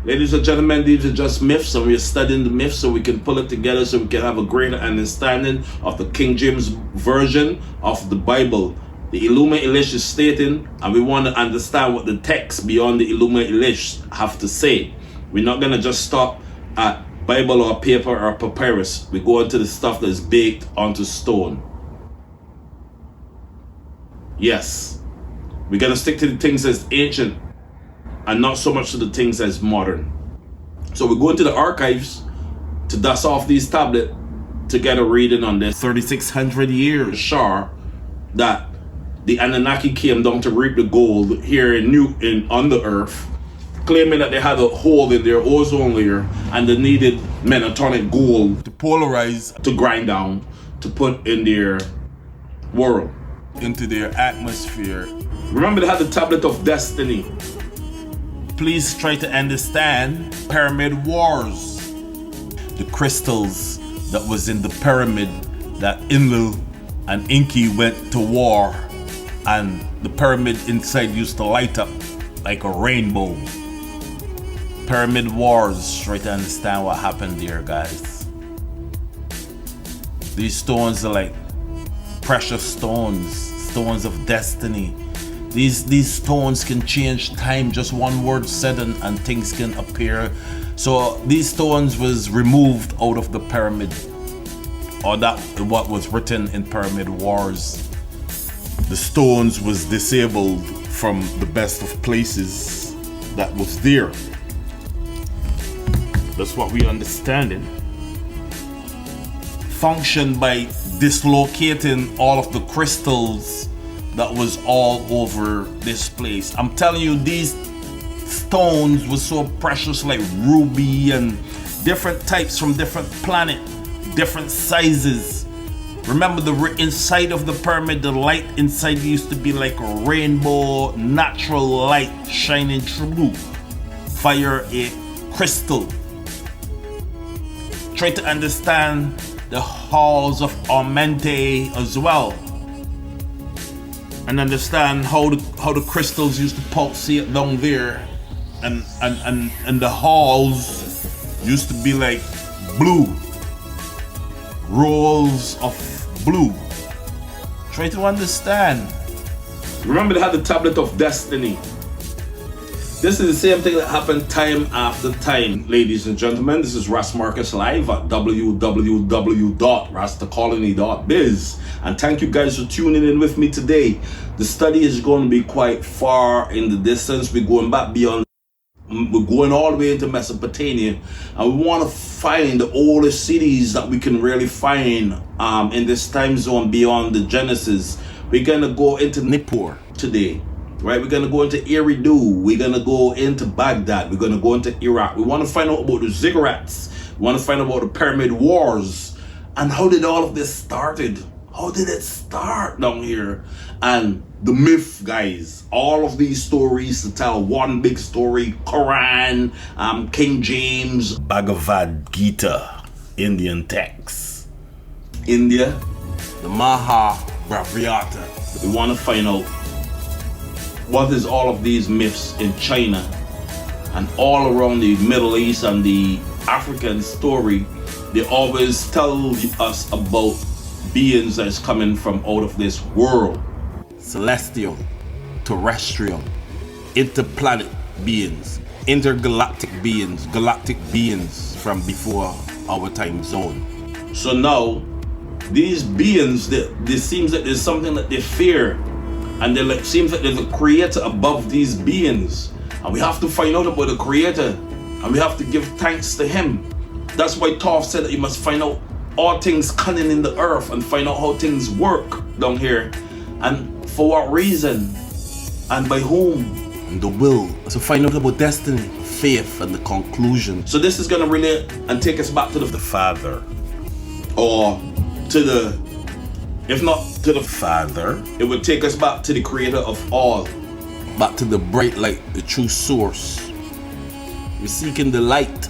Ladies and gentlemen, these are just myths, and we're studying the myths so we can pull it together so we can have a greater understanding of the King James Version of the Bible. The Illuma Elish is stating, and we want to understand what the text beyond the Illuma Elish have to say. We're not going to just stop at Bible or paper or papyrus. We go into the stuff that is baked onto stone. Yes, we're going to stick to the things that's ancient and not so much to the things that's modern. So we go into the archives to dust off these tablets to get a reading on this 3,600 years sure that the Anunnaki came down to reap the gold here on the earth, claiming that they had a hole in their ozone layer and they needed metatonic gold to polarize, to grind down, to put in their world, into their atmosphere. Remember, they had the tablet of destiny. Please try to understand pyramid wars. The crystals that was in the pyramid that Enlil and Enki went to war, and the pyramid inside used to light up like a rainbow. Pyramid wars. Try to understand what happened there, guys. These stones are like precious stones, stones of destiny. These stones can change time, just one word said and things can appear. So these stones was removed out of the pyramid, or that what was written in pyramid wars. The stones was disabled from the best of places that was there. That's what we understanding. Function by dislocating all of the crystals that was all over this place. I'm telling you, these stones were so precious, like ruby and different types from different planet, different sizes. Remember, the inside of the pyramid, the light inside used to be like a rainbow, natural light shining through via a crystal. Try to understand the halls of Armente as well, and understand how the crystals used to pulsate down there, and the halls used to be like blue, rolls of blue. Try to understand. Remember, they had the tablet of destiny. This is the same thing that happened time after time, ladies and gentlemen. This is Ras Marcus live at www.rastacolony.biz, and thank you guys for tuning in with me today. The study is going to be quite far in the distance. We're going back beyond. We're going all the way into Mesopotamia, and we want to find the oldest cities that we can really find in this time zone beyond the Genesis. We're going to go into Nippur today. Right, we're going to go into Eridu, we're going to go into Baghdad, we're going to go into Iraq. We want to find out about the ziggurats, we want to find out about the pyramid wars, and how did all of this started? How did it start down here? And the myth, guys, all of these stories to tell one big story: Quran, King James, Bhagavad Gita, Indian texts, India, the Mahabharata. We want to find out what is all of these myths in China and all around the Middle East and the African story. They always tell us about beings that's coming from out of this world. Celestial, terrestrial, interplanet beings, intergalactic beings, galactic beings from before our time zone. So now, these beings, there seems that there's something that they fear. And it seems like there's a creator above these beings. And we have to find out about the creator. And we have to give thanks to him. That's why Toph said that you must find out all things cunning in the earth and find out how things work down here. And for what reason? And by whom? And the will. To find out about destiny, faith, and the conclusion. So this is going to relate and take us back to the Father. Or to the, if not to the Father. it would take us back to the creator of all. Back to the bright light, the true source. We're seeking the light.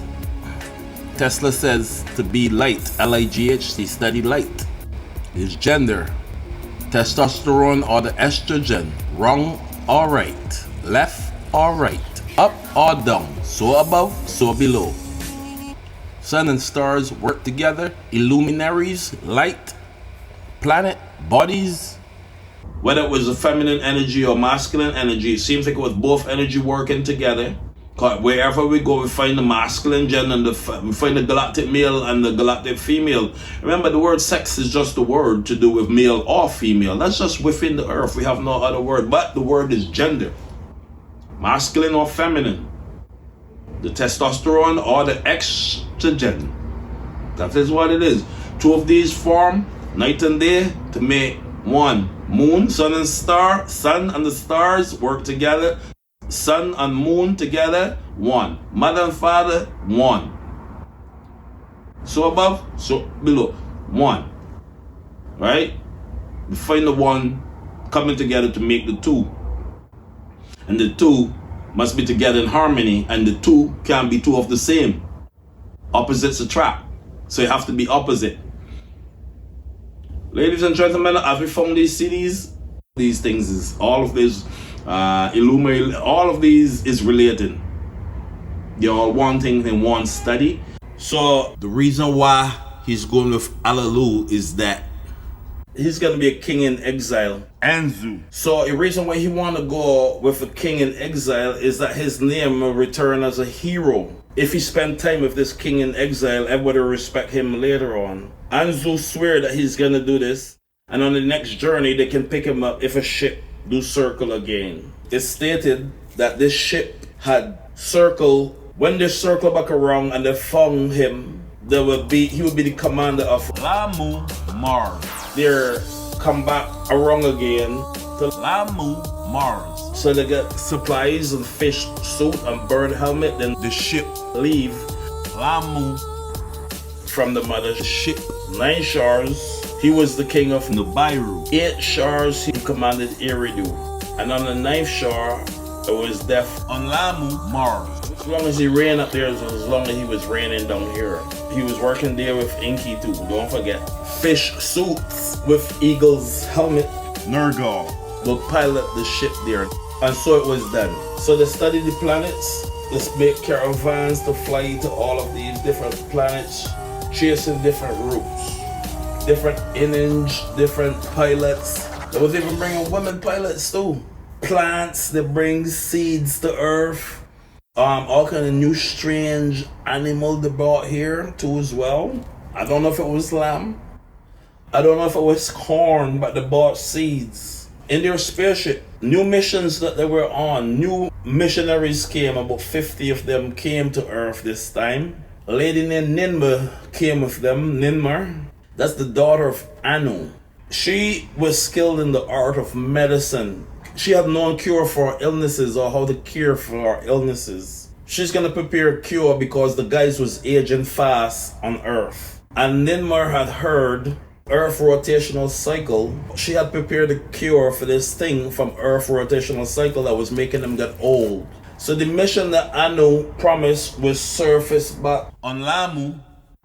Tesla says to be light, L-I-G-H-T, study light. His gender, testosterone or the estrogen, wrong or right, left or right, up or down, so above, so below. Sun and stars work together, illuminaries, light, planet, bodies. Whether it was a feminine energy or masculine energy, it seems like it was both energy working together. Wherever we go, we find the masculine gender and we find the galactic male and the galactic female. Remember, the word sex is just a word to do with male or female. That's just within the earth. We have no other word, but the word is gender. Masculine or feminine. The testosterone or the estrogen. That is what it is. Two of these form night and day to make one. Moon, sun and star. Sun and the stars work together. Sun and moon together, one. Mother and father, one. So above, so below, one. Right? We find the one coming together to make the two. And the two must be together in harmony, and the two can't be two of the same. Opposites attract. So you have to be opposite. Ladies and gentlemen, as we found these cities, these things is all of this illuminate, all of these is related. They're all one thing in one study. So the reason why he's going with Alalu is that he's gonna be a king in exile. Anzu. So the reason why he wanna go with a king in exile is that his name will return as a hero. If he spend time with this king in exile, everybody will respect him later on. Anzu swear that he's gonna do this, and on the next journey they can pick him up if a ship do circle again. It's stated that this ship had circle. When they circle back around and they found him, he would be the commander of Lamu, Mars. They come back around again to Lamu, Mars. so they get supplies and fish suit and bird helmet. Then the ship leave Lamu from the mother ship. 9 shores. He was the king of Nubiru. 8 shores he commanded Eridu. And on the 9th shore, it was death. On Lamu, Mars. As long as he ran up there, as long as he was raining down here. He was working there with Inky too, don't forget. Fish suits with eagle's helmet. Nergal. Will pilot the ship there. And so it was done. So they studied the planets. Let's make caravans to fly to all of these different planets, chasing different routes. Different innings, different pilots. They was even bringing women pilots too. Plants that bring seeds to earth. All kind of new strange animal they brought here too as well. I don't know if it was lamb. I don't know if it was corn, but they brought seeds. In their spaceship, new missions that they were on, new missionaries came, about 50 of them came to earth this time. A lady named Ninma came with them, Ninmar. That's the daughter of Anu. She was skilled in the art of medicine. She had no cure for illnesses or how to cure for illnesses. She's gonna prepare a cure because the guys was aging fast on Earth. And Ninmar had heard Earth rotational cycle. She had prepared a cure for this thing from Earth rotational cycle that was making them get old. So the mission that Anu promised was surfaced back On Lamu.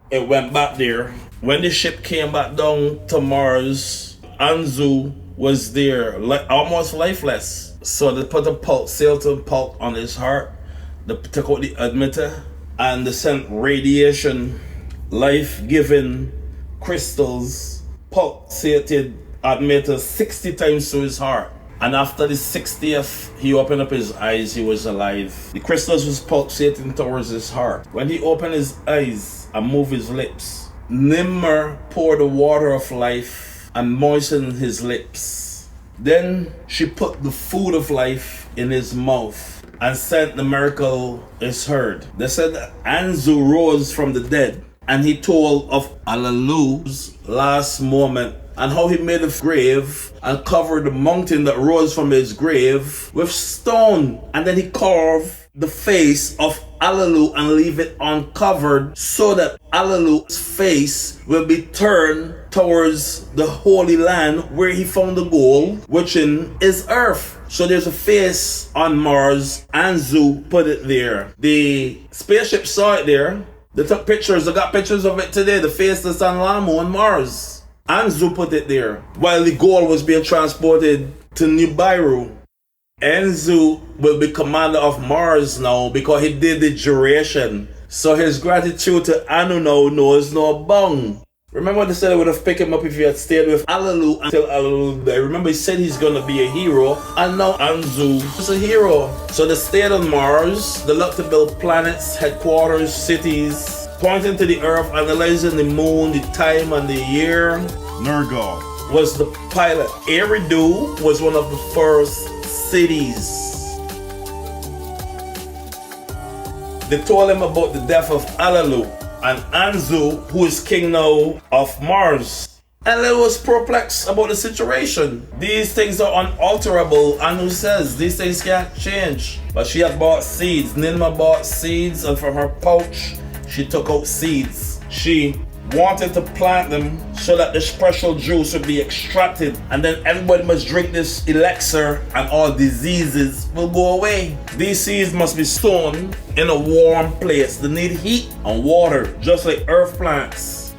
It went back there. When the ship came back down to Mars, Anzu was there, almost lifeless. So they put a Salton pulp on his heart. They took out the emitter and they sent radiation, life-giving crystals, pulsated emitter 60 times to his heart. And after the 60th, he opened up his eyes, he was alive. The crystals was pulsating towards his heart. When he opened his eyes and moved his lips, Nimmer poured the water of life and moistened his lips. Then she put the food of life in his mouth and said the miracle is heard. They said that Anzu rose from the dead and he told of Alalu's last moment and how he made a grave and covered the mountain that rose from his grave with stone. And then he carved the face of Alalu and leave it uncovered so that Alalu's face will be turned towards the Holy Land where he found the gold, which is Earth. So there's a face on Mars. Anzu put it there. The spaceship saw it there. They took pictures. They got pictures of it today. The face that's on Lamu on Mars. Anzu put it there. While the gold was being transported to Nibiru. Anzu will be commander of Mars now because he did the duration. So his gratitude to Anunnaki knows no bound. Remember they said they would have picked him up if he had stayed with Alalu until Alalu died. Remember he said he's gonna be a hero, and now Anzu is a hero. So they stayed on Mars. They looked to build planets, headquarters, cities, pointing to the Earth, analyzing the moon, the time and the year. Nergal was the pilot. Eridu was one of the first cities. They told him about the death of Alalu and Anzu, who is king now of Mars. Enlil was perplexed about the situation. These things are unalterable. Anu says these things can't change. But she had bought seeds. Ninma bought seeds, and from her pouch she took out seeds. She wanted to plant them so that the special juice would be extracted, and then everybody must drink this elixir and all diseases will go away. These seeds must be sown in a warm place. They need heat and water, just like earth plants.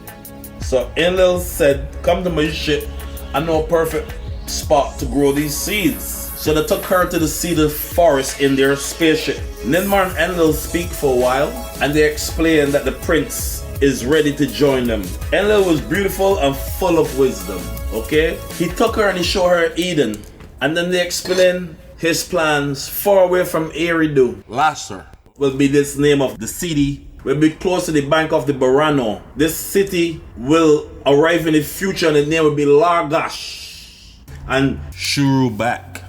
So Enlil said, come to my ship, I know a perfect spot to grow these seeds. So they took her to the cedar forest in their spaceship. Ninmar and Enlil speak for a while, and they explain that the prince is ready to join them. Enlil was beautiful and full of wisdom, okay? He took her and he showed her Eden. And then they explained his plans far away from Eridu. Lasser will be this name of the city, will be close to the bank of the Barano. This city will arrive in the future and the name will be Largash. And Shurubak,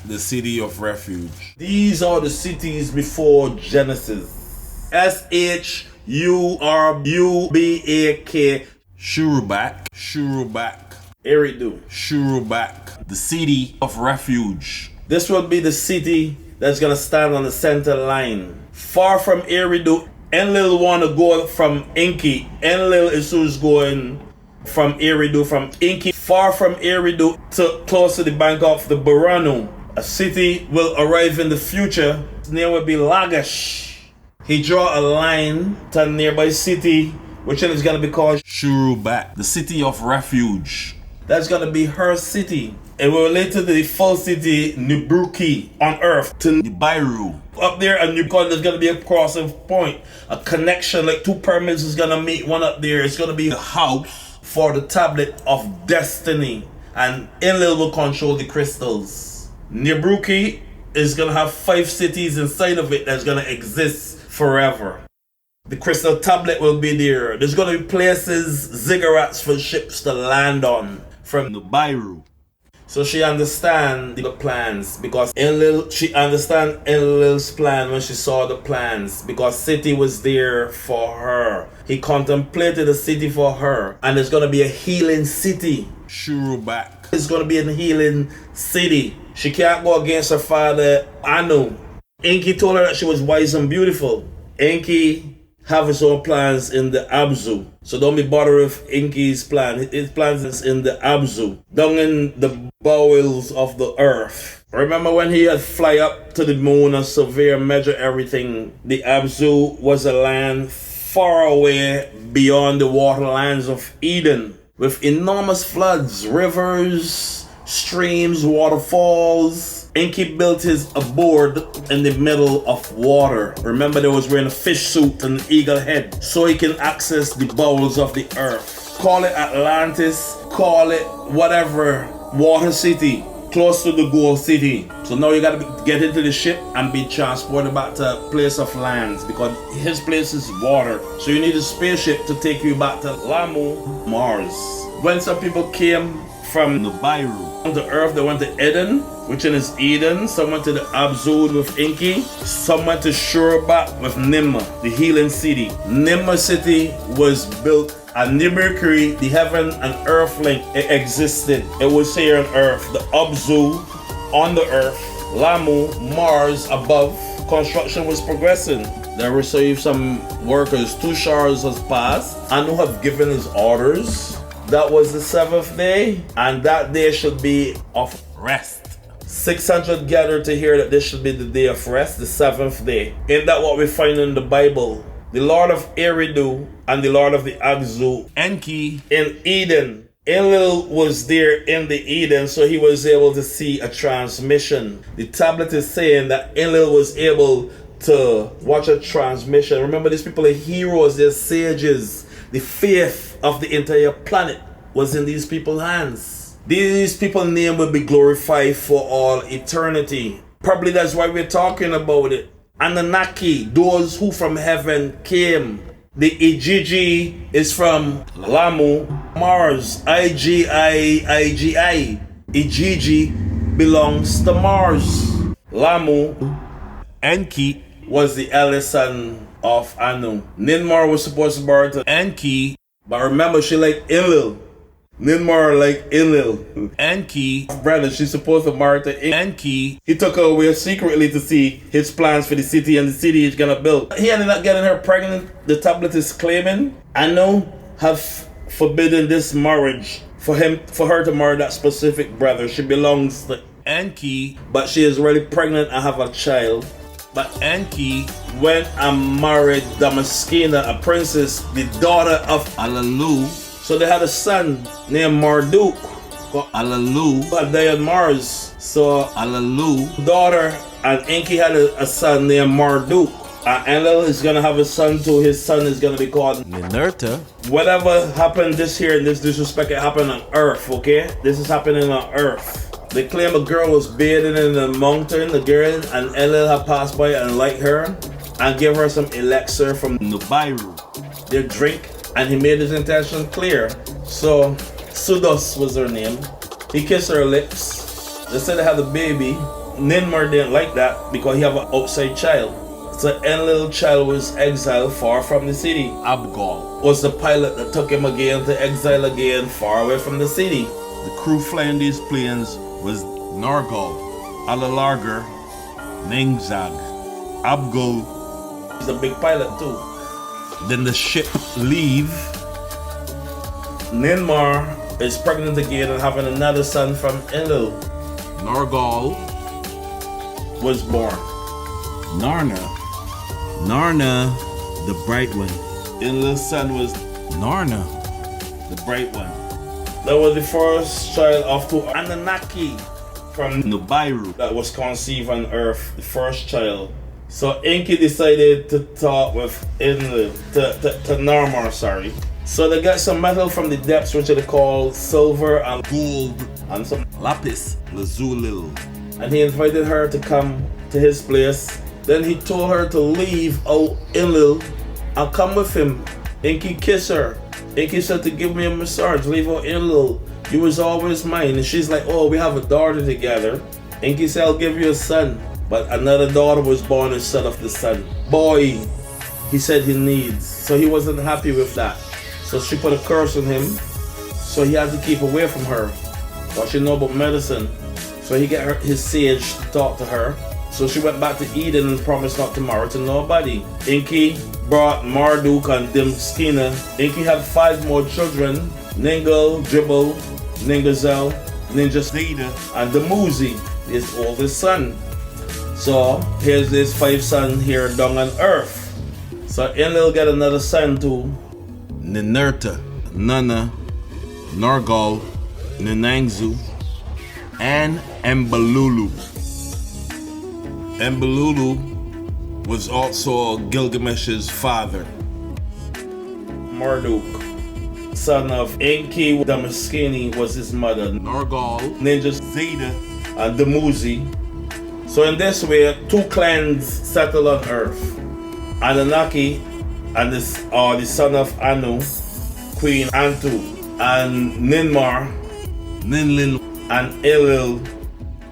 the city of refuge. These are the cities before Genesis. Shurubak. Eridu. Shurubak, the city of refuge. This will be the city that's gonna stand on the center line. Far from Eridu. Enlil want to go from Enki. Enlil is who's going from Eridu, from Enki, far from Eridu to close to the bank of the Barano. A city will arrive in the future. Its name will be Lagash. He draw a line to a nearby city, which is going to be called Shurubak, the city of refuge. That's going to be her city. It will relate to the full city Nibruki on Earth to Nibiru. Up there, and there's going to be a crossing point, a connection, like two pyramids is going to meet one up there. It's going to be the house for the tablet of destiny, and Enlil will control the crystals. Nibruki is going to have 5 cities inside of it that's going to exist forever. The crystal tablet will be there. There's going to be places, ziggurats for ships to land on from Nibiru. So she understands the plans because she understands Enlil's plan when she saw the plans, because city was there for her. He contemplated a city for her, and there's going to be a healing city. Shurubak. It's going to be a healing city. She can't go against her father, Anu. Enki told her that she was wise and beautiful. Enki have his own plans in the Abzu. So don't be bothered with Enki's plan. His plans is in the Abzu, down in the bowels of the earth. Remember when he had fly up to the moon and survey and measure everything? The Abzu was a land far away beyond the waterlands of Eden, with enormous floods, rivers, streams, waterfalls. Enki built his abode in the middle of water. Remember, they was wearing a fish suit and an eagle head, so he can access the bowels of the earth. Call it Atlantis, call it whatever, water city, close to the gold city. So now you gotta get into the ship and be transported back to a place of lands, because his place is water. So you need a spaceship to take you back to Lamu, Mars. When some people came from Nibiru on the earth, they went to Eden, which is Eden. Some went to the Abzud with Enki. Some went to Shurubak with Nimma, the healing city. Nimma city was built And near Mercury, the heaven and earth link, it existed. It was here on earth. The Abzu on the earth, Lamu, Mars above. Construction was progressing. They received some workers. 2 showers has passed. Anu have given his orders. That was the 7th day, and that day should be of Rest. 600 gathered to hear that this should be the day of rest, the 7th day. Ain't that what we find in the Bible? The Lord of Eridu and the Lord of the Agzu Enki in Eden. Enlil was there in the Eden, so he was able to see a transmission. The tablet is saying that Enlil was able to watch a transmission. Remember, these people are heroes, they're sages. The faith of the entire planet was in these people's hands. These people's name will be glorified for all eternity. Probably that's why we're talking about it. Anunnaki, those who from heaven came. The Igigi is from Lamu, Mars. IGI. Igigi belongs to Mars. Lamu, Enki was the eldest son of Anu. Ninmar was supposed to borrow to Enki, but remember, she like Enlil. Ninmar like Enlil. Enki, Brother, she's supposed to marry to Enki. He took her away secretly to see his plans for the city and the city he's gonna build. He ended up getting her pregnant. The tablet is claiming Anu have forbidden this marriage for her to marry that specific brother. She belongs to Enki, but she is really pregnant and have a child. But Enki went and married Damaskina, a princess, the daughter of Alalu, So they had a son named Marduk. Alalu, But they had Mars. So Alalu, daughter and Enki had a son named Marduk. And Enlil is gonna have a son too. His son is gonna be called Ninurta, Whatever happened this here in this disrespect, it happened on Earth, okay? This is happening on Earth. They claim a girl was bathing in the mountain, the girl, and Enlil had passed by and liked her and gave her some elixir from Nubairu, their drink, and he made his intention clear. So Sudos was her name. He kissed her lips. They said they had a baby. Ninmar didn't like that because he have an outside child. So Enlil's child was exiled far from the city. Abgal. Was the pilot that took him again to exile again far away from the city. The crew flying these planes was Nargal, Alalarger, Ningzag, Abgal. He's a big pilot too. Then the ship leave. Ninmar is pregnant again and having another son from Enlil Nargal, was born. Narna, the bright one. Enlil's son was Narna, the bright one. That was the first child of 2 Anunnaki from Nubairu, that was conceived on Earth, the first child. So Enki decided to talk with Enlil, to Narmar, sorry. So they got some metal from the depths, which they call silver and gold, and some, lapis lazuli. and he invited her to come to his place. Then he told her to leave out Enlil and come with him. Enki kissed her. Enki said to give me a massage, leave out Enlil. You was always mine. And she's like, oh, we have a daughter together. Enki said, I'll give you a son. But another daughter was born instead of the son. Boy, he said he needs. So he wasn't happy with that. So she put a curse on him. So he had to keep away from her. But she know about medicine. So he got his sage to talk to her. So she went back to Eden and promised not to marry to nobody. Enki brought Marduk and Dimskina. Enki had 5 more children. Ningal, Dribble, Ningazel, Ninja Snida, and Demuzi, his oldest son. So here's his 5 sons here down on Earth. So Enlil got another son too. Ninurta, Nana, Nargal, Ninangzu, and Embalulu. Embalulu was also Gilgamesh's father. Marduk, son of Enki, Damaskini was his mother. Nargal, Ninja Zeta, and Demuzi. So in this way, 2 clans settled on Earth. Anunnaki and the son of Anu, Queen Antu, and Ninmar, Ninlin, and Enlil.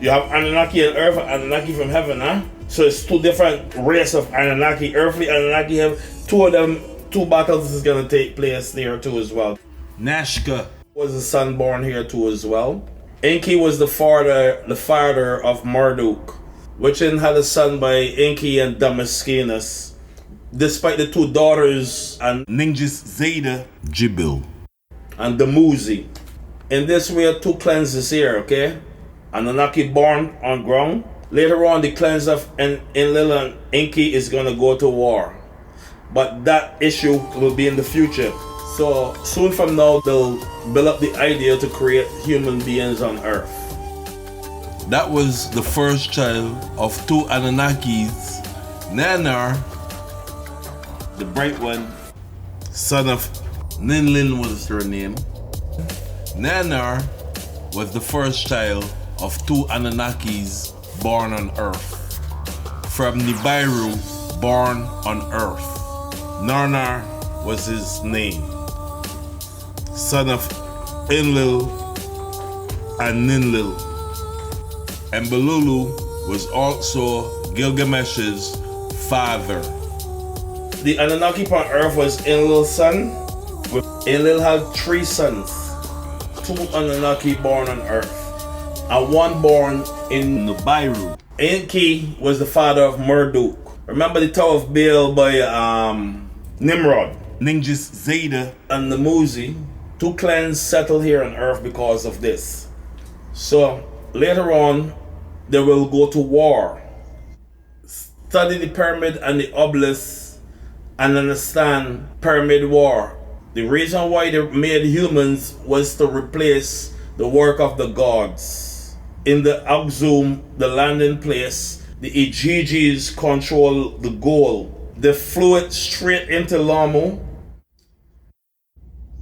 You have Anunnaki on Earth and Anunnaki from heaven, huh? So it's 2 different races of Anunnaki. Earthly Anunnaki have 2 2 battles is gonna take place there too as well. Nashka Was a son born here too as well. Enki was the father of Marduk, which then had a son by Enki and Damaskinas. Despite the 2 daughters and Ninjas Zeta Jibil. and Damuzi. In this way, 2 cleanses here, okay? Anunnaki born on ground. Later on, the cleanse of Enlil and Enki is gonna go to war. But that issue will be in the future. So soon from now, they'll build up the idea to create human beings on Earth. That was the first child of 2 Anunnakis. Nanar, the bright one, son of Ninlin was her name. Nanar was the first child of 2 Anunnakis born on Earth. From Nibiru, born on Earth. Narnar was his name. Son of Enlil and Ninlil. And Balulu was also Gilgamesh's father. The Anunnaki on Earth was Enlil's son. Enlil had 3 sons. 2 Anunnaki born on Earth, and 1 born in Nibiru. Enki was the father of Marduk. Remember the Tower of Baal by Nimrod Ninjas Zeta and Namuzi. 2 clans settled here on Earth because of this. So later on, they will go to war. Study the pyramid and the obelisk and understand pyramid war. The reason why they made humans was to replace the work of the gods. In the Axum, the landing place, the Igigis control the goal. They flew it straight into Lamu.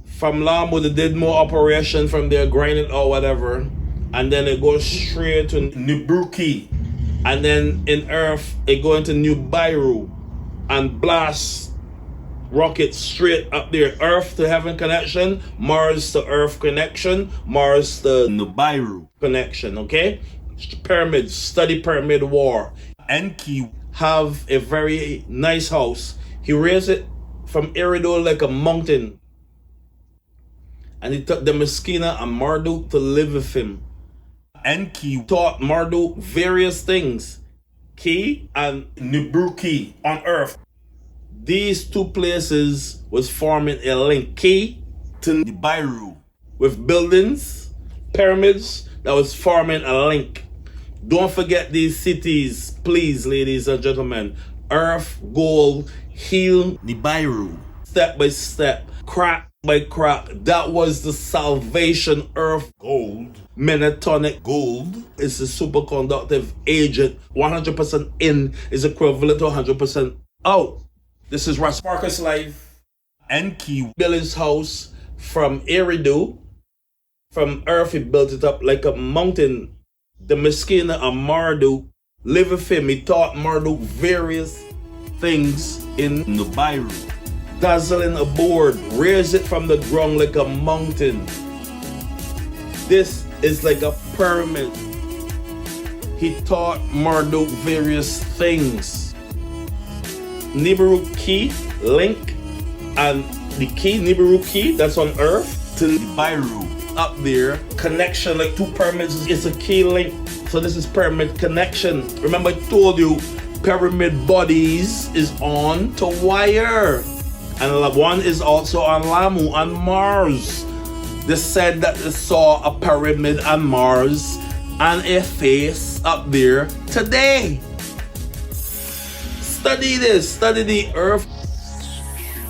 From Lamu, they did more operation from there, grind it or whatever. And then it goes straight to Nibruki. And then in Earth, it go into Nibiru and blast rockets straight up there. Earth to heaven connection, Mars to Earth connection, Mars to Nibiru connection, okay? Pyramids, study pyramid war. Enki Have a very nice house. He raised it from Eridu like a mountain. And he took the Meskina and Marduk to live with him. Enki Taught Marduk various things. Ki and Nibruki on Earth. These 2 places was forming a link. Ki to Nibiru with buildings, pyramids, that was forming a link. Don't forget these cities, please, ladies and gentlemen. Earth, gold, heal, Nibiru. step by step, crack by crack. That was the salvation. Earth, Gold. Menatonic gold is a superconductive agent. 100% in is equivalent to 100% out. This is Rasparkus Life. Enki Built his house from Eridu. From Earth, he built it up like a mountain. The Meskina and Marduk live with him. He taught Marduk various things in Nibiru. dazzling a board, raise it from the ground like a mountain. This is like a pyramid. He taught Marduk various things. Nibiru key, link, and the key, Nibiru key, that's on Earth, to Nibiru. up there, connection like 2 pyramids is a key link. So this is pyramid connection. Remember I told you, pyramid bodies is on to wire. And 1 is also on Lamu, on Mars. They said that they saw a pyramid on Mars and a face up there today. Study this, study the Earth.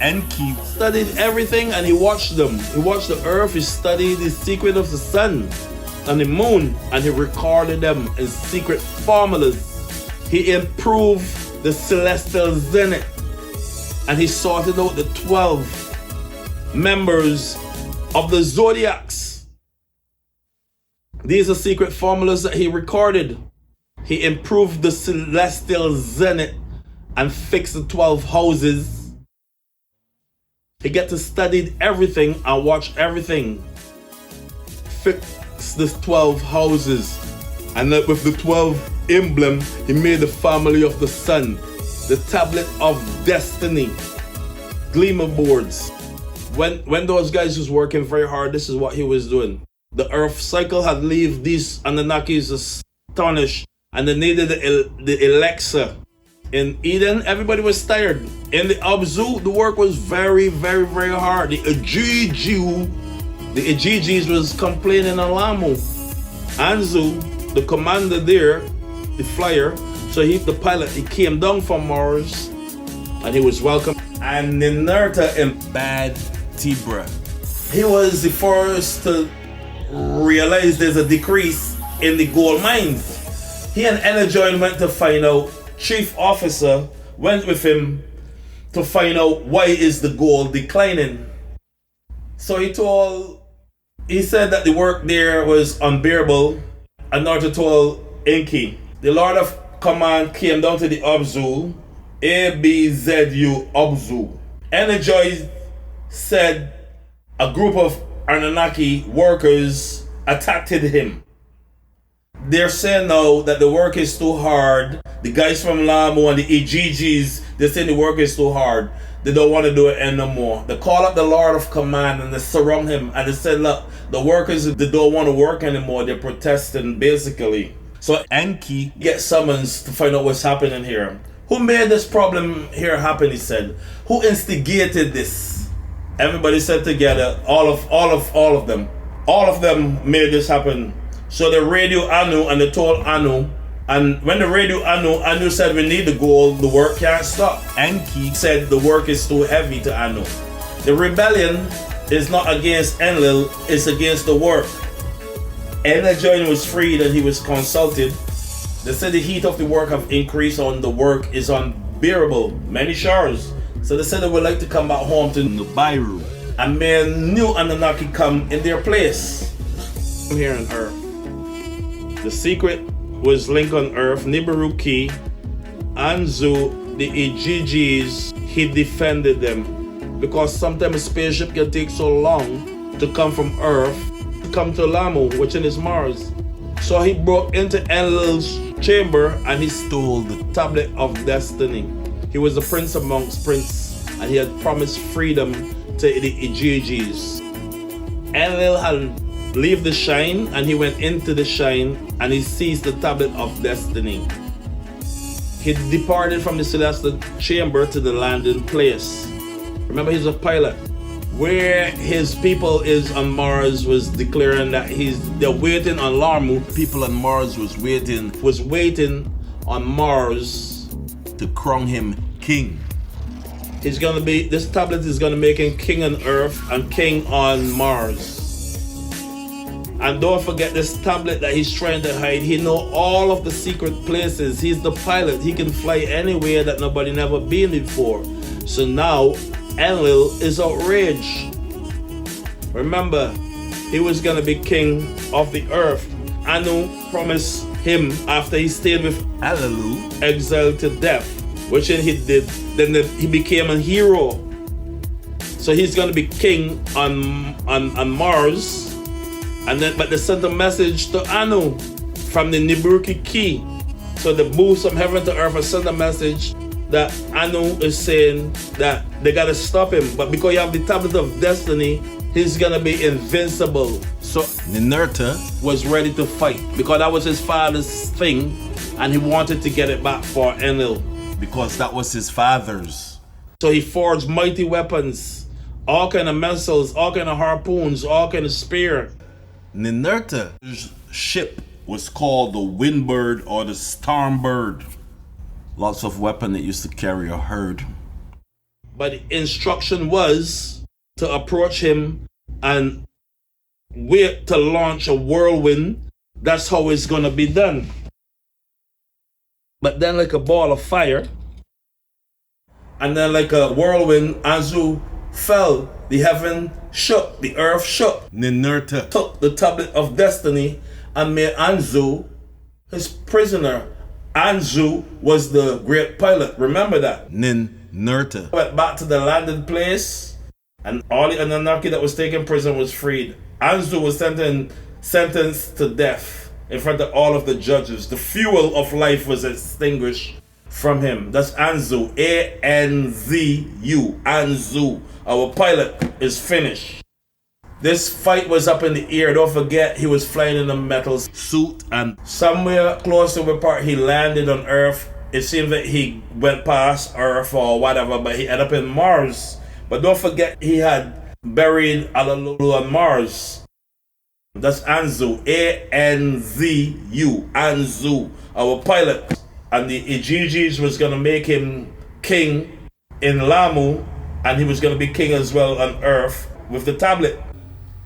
Enki Studied everything and he watched them. He watched the Earth, he studied the secret of the sun and the moon, and he recorded them in secret formulas. He improved the celestial zenith, and he sorted out the 12 members of the zodiacs. These are secret formulas that he recorded. He improved the celestial zenith and fixed the 12 houses. He get to study everything and watch everything. Fix the 12 houses. And then with the 12 emblem, he made the family of the sun, the tablet of destiny. gleamer boards. When those guys was working very hard, this is what he was doing. The earth cycle had leave these Anunnakis astonished, and they needed the elixir. In Eden, everybody was tired. In the Abzu, the work was very, very, very hard. The Ejijis was complaining on Lamu. Anzu, the commander there, the flyer, so the pilot, he came down from Mars, and he was welcome. And Ninurta in Bad Tibra. he was the first to realize there's a decrease in the gold mines. He and Energon went to find out. Chief officer went with him to find out why is the gold declining. So he said that the work there was unbearable. Another told Enki. The Lord of Command came down to the Abzu, ABZU Abzu. Energized said a group of Anunnaki workers attacked him. They're saying now that the work is too hard. The guys from Lamu and the Ejijis, they're saying the work is too hard. They don't want to do it anymore. They call up the Lord of Command and they surround him and they said, look, the workers, they don't want to work anymore. They're protesting basically. So Enki get summons to find out what's happening here. Who made this problem here happen, he said. Who instigated this? Everybody said together, all of them. All of them made this happen. So they radio Anu and they told Anu, and when the radio Anu said we need the gold, the work can't stop. Enki Said the work is too heavy to Anu. The rebellion is not against Enlil, it's against the work. Energon was freed and he was consulted. They said the heat of the work have increased on the work is unbearable, many showers. So they said they would like to come back home to Nubiru. and may new Anunnaki come in their place here on Earth. The secret was linked on Earth. Nibiru Key, Anzu, the Ejijis, he defended them. Because sometimes a spaceship can take so long to come from Earth to come to Lamu, which is Mars. So he broke into Enlil's chamber and he stole the tablet of destiny. He was a prince amongst princes and he had promised freedom to the Ejijis. Enlil had leave the shrine and he went into the shrine and he seized the tablet of destiny. He departed from the celestial chamber to the landing place. Remember, he's a pilot. Where his people is on Mars was declaring that they're waiting on Lamu. People on Mars was waiting On Mars to crown him king. this tablet is gonna make him king on Earth and king on Mars. And don't forget this tablet that he's trying to hide. He know all of the secret places. He's the pilot. He can fly anywhere that nobody never been before. So now Enlil is outraged. Remember, he was gonna be king of the earth. Anu promised him after he stayed with Alalu, exiled to death, which he did. Then he became a hero. So he's gonna be king on Mars. And then, but they sent a message to Anu from the Nibiru Key. So the boost from heaven to earth has sent a message that Anu is saying that they gotta stop him. But because you have the tablet of destiny, he's gonna be invincible. So Ninurta was ready to fight because that was his father's thing, and he wanted to get it back for Enlil. because that was his father's. So he forged mighty weapons, all kind of missiles, all kind of harpoons, all kind of spear. Ninurta's ship was called the Windbird or the Stormbird. Lots of weapon that used to carry a herd. But the instruction was to approach him and wait to launch a whirlwind. That's how it's gonna be done. But then like a ball of fire, and then like a whirlwind, Anzu fell. The heaven shook, the earth shook. Ninurta Took the tablet of destiny and made Anzu his prisoner. Anzu was the great pilot, remember that? Ninurta Went back to the landing place, and all the Anunnaki that was taken prison was freed. Anzu was sentenced to death in front of all of the judges. The fuel of life was extinguished from him. That's Anzu. A-N-Z-U. Anzu. Our pilot is finished. This fight was up in the air. Don't forget, he was flying in a metal suit, and somewhere close to the part he landed on Earth. It seems that he went past Earth or whatever, but he ended up in Mars. But don't forget, he had buried Alalu on Mars. That's Anzu. A-N-Z-U. Anzu. Our pilot. And the Ijijis was going to make him king in Lamu, and he was going to be king as well on Earth with the tablet.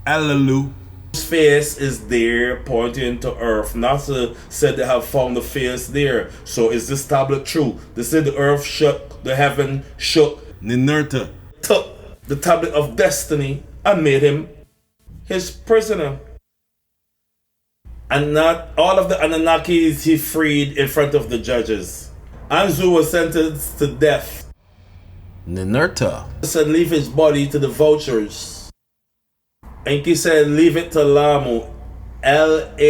Alalu. His face is there pointing to Earth. NASA said they have found the face there. So is this tablet true? They said the Earth shook, the heaven shook. Ninurta took the tablet of destiny and made him his prisoner. And not all of the Anunnakis he freed in front of the judges. Anzu was sentenced to death. Ninurta said leave his body to the vultures. Enki said leave it to Lamu. L-A-H-M-U.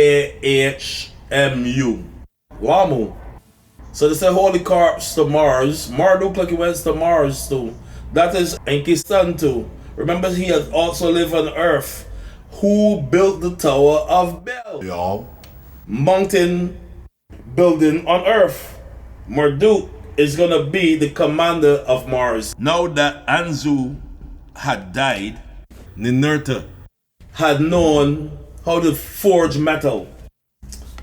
Lamu. So they said holy corpse to Mars. Marduk like he went to Mars too. That is Enki's son too. Remember he had also lived on Earth. Who built the Tower of Bel? Y'all. Mountain building on Earth. Marduk is gonna be the commander of Mars. Now that Anzu had died, Ninurta had known how to forge metal.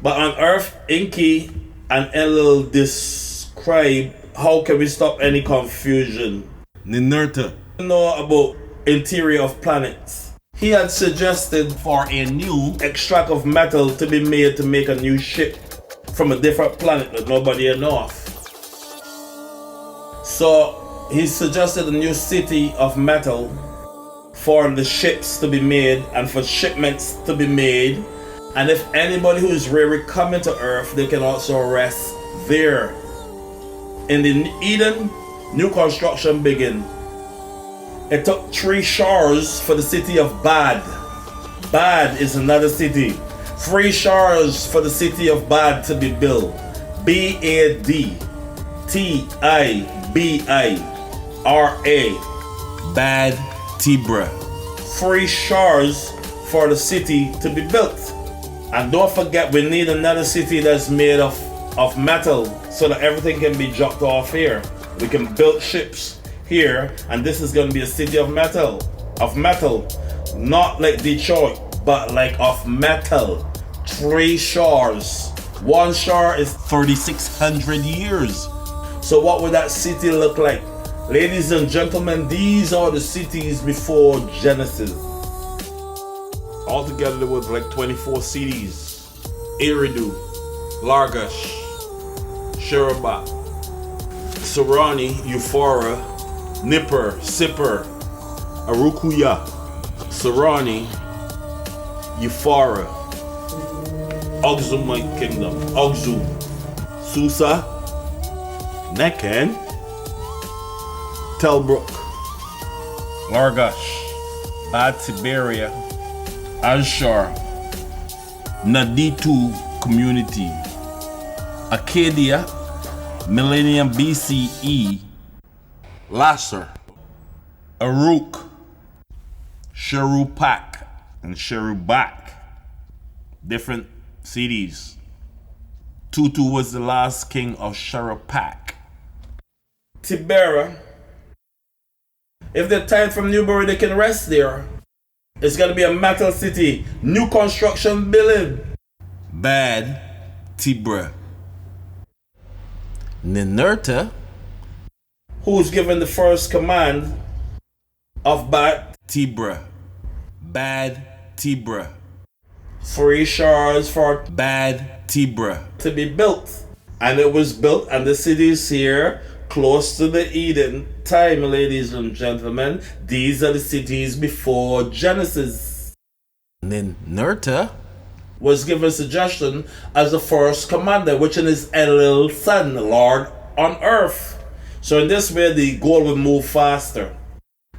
But on Earth, Enki and Enlil describe how can we stop any confusion. Ninurta Know about interior of planets. He had suggested for a new extract of metal to be made to make a new ship from a different planet that nobody had known of. So he suggested a new city of metal for the ships to be made and for shipments to be made. And if anybody who is really coming to Earth, they can also rest there. In the Eden, new construction began. It took 3 showers for the city of Bad. Bad is another city. 3 showers for the city of Bad to be built. B-A-D-T-I-B-I-R-A. Bad Tibra. 3 showers for the city to be built. And don't forget, we need another city that's made of metal so that everything can be dropped off here. We can build ships here, and this is going to be a city of metal. Not like Detroit, but like of metal. 3 shores. 1 shore is 3,600 years. So what would that city look like? Ladies and gentlemen, these are the cities before Genesis. Altogether there was like 24 cities. Eridu, Largash, Sherabat, Sarani, Euphora, Nipper, Sipper, Arukuya, Sarani, Euphora, Ogzumite Kingdom, Ogzu, Susa, Nekan, Telbrook, Largash, Bad Tiberia, Ashar, Naditu Community, Acadia, Millennium BCE, Lasser, Aruk, Sherupak, and Sherubak. Different cities. Tutu was the last king of Sherupak. Tibera. If they're tired from Newbury, they can rest there. It's going to be a metal city. New construction building. Bad Tibra. Ninurta, who's given the first command of Bad Tibra. Bad Tibra. 3 shores for Bad Tibra to be built. And it was built, and the city is here, close to the Eden time, ladies and gentlemen. These are the cities before Genesis. Ninurta was given suggestion as the first commander, which is Enlil's son, Lord on Earth. So in this way, the goal would move faster.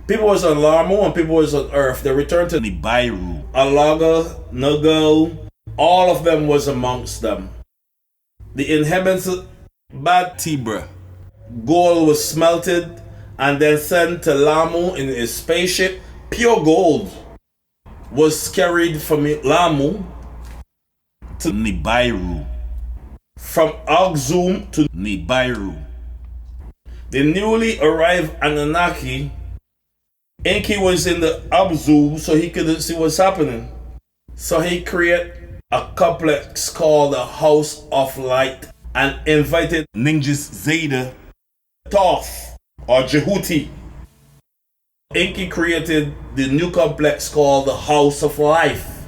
People was on Lamu and people was on Earth. They returned to Nibiru, Alaga, Nugo, all of them was amongst them. The inhabitants Bad Tibra. gold was smelted and then sent to Lamu in his spaceship. Pure gold was carried from Lamu To Nibiru. from Aksum to Nibiru. the newly arrived Anunnaki. Enki was in the Abzu so he could see what's happening. So he created a complex called the House of Light and invited Ninjas Zeta. Thoth or Jehuti. Enki created the new complex called the House of Life,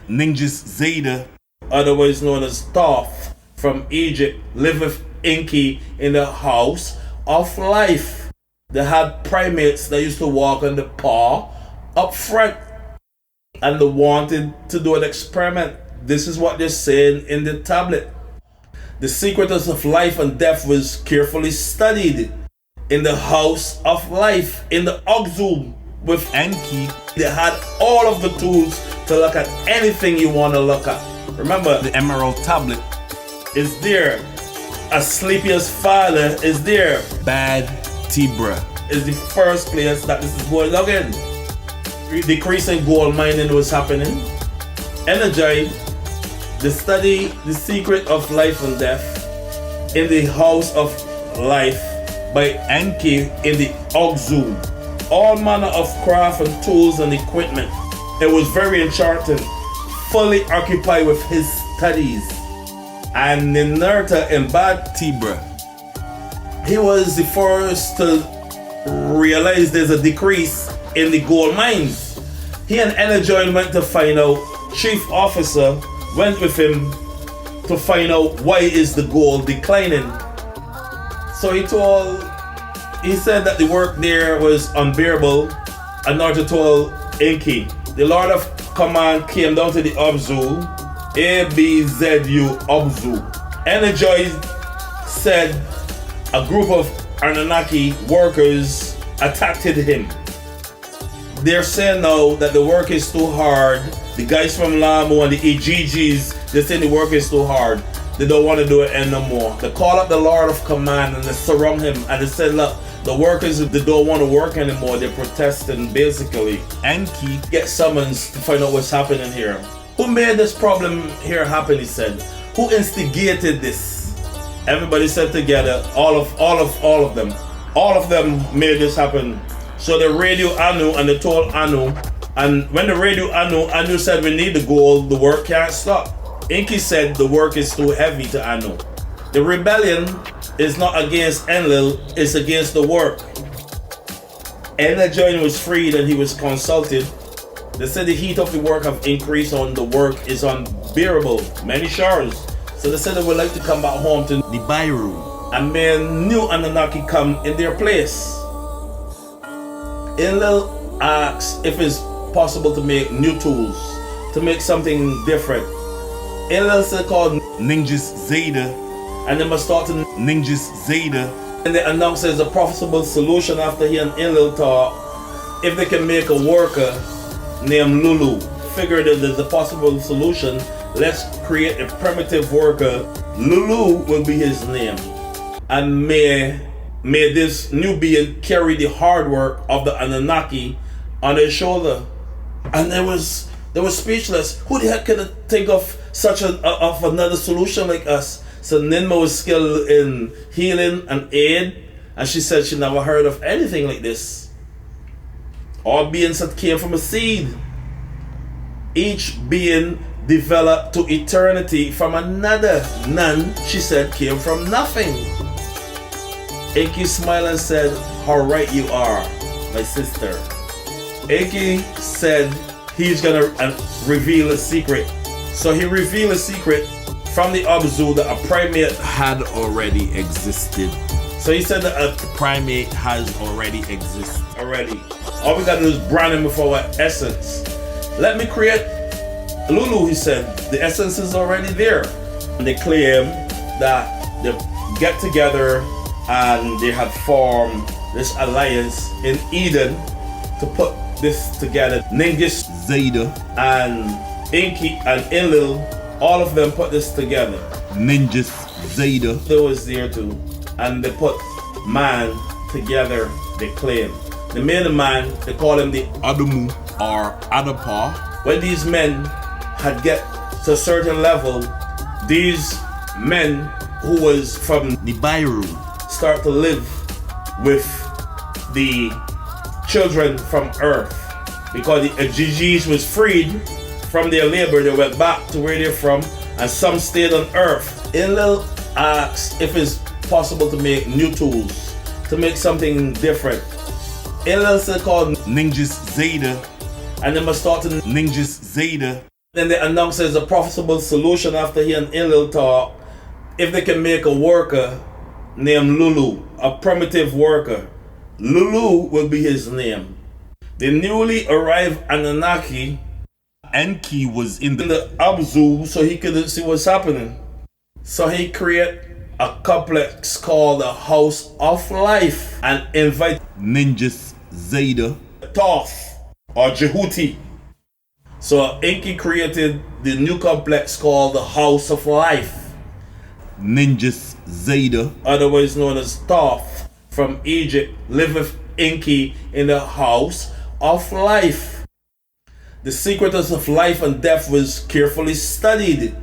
Ninjas Zeta. otherwise known as Thoth from Egypt, liveth Enki in the House of Life. They had primates that used to walk on the paw up front, and they wanted to do an experiment. This is what they're saying in the tablet. The secret of life and death was carefully studied in the House of Life, in the Aksum with Enki. They had all of the tools to look at anything you want to look at. Remember, The Emerald Tablet. is there. Asclepius' father is there. Bad Tibra. Is the first place that this is going again. Decreasing gold mining was happening. Energize the study the secret of life and death in the House of Life by Enki in the Aksum. All manner of craft and tools and equipment. It was very enchanting, fully occupied with his studies. And Ninurta in Bad Tibra. he was the first to realize there's a decrease in the gold mines. He and Energon went to find out. Chief officer went with him to find out why is the gold declining. So he said that the work there was unbearable, and Narta told Enki. The Lord of Command came down to the Abzu, ABZU Abzu. Energized said a group of Anunnaki workers attacked him. They're saying now that the work is too hard. The guys from Lamu and the EGGs, they're saying the work is too hard. They don't want to do it anymore. They call up the Lord of Command and they surround him and they said, look, the workers, they don't want to work anymore. They're protesting basically. Enki. Get summons to find out what's happening here. Who made this problem here happen, he said. Who instigated this? Everybody said together, all of them. All of them made this happen. So they radio Anu and they told Anu. And when the radio Anu said we need the gold, the work can't stop. Enki said the work is too heavy to Anu. The rebellion is not against Enlil, it's against the work. Energon was freed and he was consulted. They said the heat of the work have increased on the work is unbearable, many showers. So they said they would like to come back home to Nibiru. and may new Anunnaki come in their place. Enlil asks if it's possible to make new tools, to make something different. Enlil said called Ninjas Zeta. and they must start to Ninjas Zeta. and they announced there's a possible solution after he and Enlil talk. If they can make a worker named Lulu, figured that there's a possible solution. Let's create a primitive worker. Lulu will be his name. And may this new being carry the hard work of the Anunnaki on his shoulder. And they were speechless. Who the heck could think of such of another solution like us? So Ninma was skilled in healing and aid, and she said she never heard of anything like this. All beings that came from a seed. Each being developed to eternity from another. None, she said, came from nothing. Enki smiled and said, how right you are, my sister. Enki said he's gonna reveal a secret. So he revealed a secret from the Abzu that a primate Had already existed. So he said that a Primate has already existed. already. All we gotta do is brand him with our essence. Let me create Lulu, he said. The essence is already there. And they claim that they get together and they had formed this alliance in Eden to put this together. Ningis Zeta. and Enki and Enlil all of them put this together. Ninjas Zeta. They was there too. And they put man together, they claim. They made a man, they call him the Adamu or Adapa. When these men had get to a certain level, these men who was from Nibiru start to live with the children from Earth. Because the Gigis was freed from their labor, they went back to where they're from, and some stayed on Earth. Enlil asked if it's possible to make new tools, to make something different. Enlil said called Ninjas Zeta. and they must start to Ninjas Zeta. Then they announced as a possible solution after he and Enlil talk, if they can make a worker named Lulu, a primitive worker. Lulu will be his name. The newly arrived Anunnaki Enki was in in the the Abzu so he could see what's happening. So he create a complex called the House of Life and invite Ninjas Zeta. Thoth or Jehuti. So Enki created the new complex called the House of Life, Ninjas Zeta. otherwise known as Thoth from Egypt, lived with Enki in the House of Life. The secrets of life and death was carefully studied